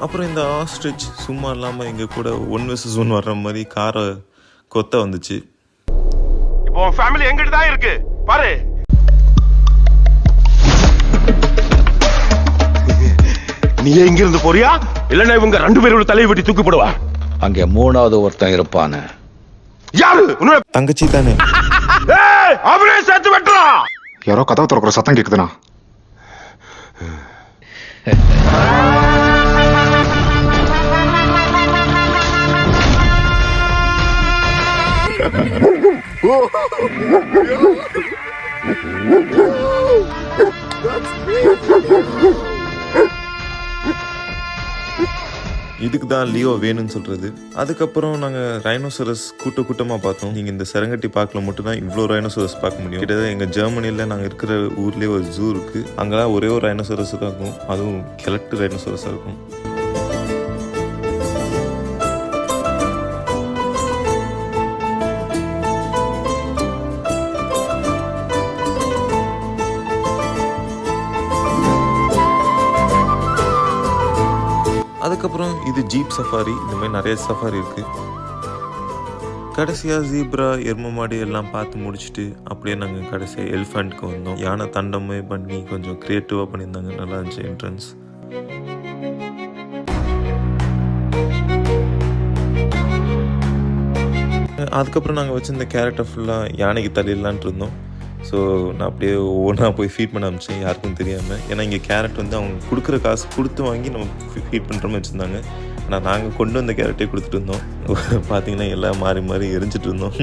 அப்புறம் இந்த ஆஸ்ட்ரிச் சும்மா இல்லாமல் எங்கள் கூட 1 vs 1 வர்ற மாதிரி காரை கொத்த வந்துச்சு. இப்போ ஃபேமிலி எங்கிட்ட தான் இருக்கு பாரு. நீ எங்க இருந்து போறியா? இல்லன்னா இவங்க 2 பேரோட தலையை வெட்டி தூக்கி போடுவா. அங்க 3வது ஒருத்தன் இருப்பானே. யாரு? தங்கச்சி தானே. அவனே சேர்த்து வெட்டுறா. யாரோ கதவை திறக்கிற சத்தம் கேக்குதுண்ணா. இதுக்கு தான் லியோ வேணும்னு சொல்கிறது. அதுக்கப்புறம் நாங்கள் ரைனோசரஸ் கூட்டமாக பார்த்தோம். நீங்கள் இந்த செரங்கட்டி பார்க்கில் மட்டும்தான் இவ்வளோ ரைனோசரஸ் பார்க்க முடியும். கிட்டத்தட்ட எங்கள் ஜெர்மனியில் நாங்கள் இருக்கிற ஊர்லேயே ஒரு ஜூ இருக்குது. அங்கெல்லாம் ஒரே ஒரு ரைனோசரஸ் தான் இருக்கும், அதுவும் கிழட்டு ரைனோசரஸாக இருக்கும். அதுக்கப்புறம் இது ஜீப் சஃபாரி. இந்த மாதிரி நிறைய சஃபாரி இருக்குது. கடைசியாக ஜீப்ரா எருமை மாடு எல்லாம் பார்த்து முடிச்சுட்டு அப்படியே நாங்கள் கடைசியாக எலிஃபண்ட்க்கு வந்தோம். யானை தண்டமே பண்ணி கொஞ்சம் க்ரியேட்டிவாக பண்ணியிருந்தாங்க, நல்லா இருந்துச்சு என்ட்ரன்ஸ். அதுக்கப்புறம் நாங்கள் வச்சுருந்த கேரக்டர் ஃபுல்லாக யானைக்கு தள்ளிடலான்ட்டு இருந்தோம். ஸோ நான் அப்படியே ஒவ்வொன்றா போய் ஃபீட் பண்ண ஆரம்பித்தேன், யாருக்கும் தெரியாமல். ஏன்னா இங்கே கேரட் வந்து அவங்க கொடுக்குற காசு கொடுத்து வாங்கி நம்ம ஃபீட் பண்ணுற மாதிரி வச்சுருந்தாங்க. ஆனால் நாங்கள் கொண்டு வந்த கேரட்டே கொடுத்துட்டு இருந்தோம். பார்த்தீங்கன்னா எல்லாம் மாறி மாறி எரிஞ்சிட்டு இருந்தோம்.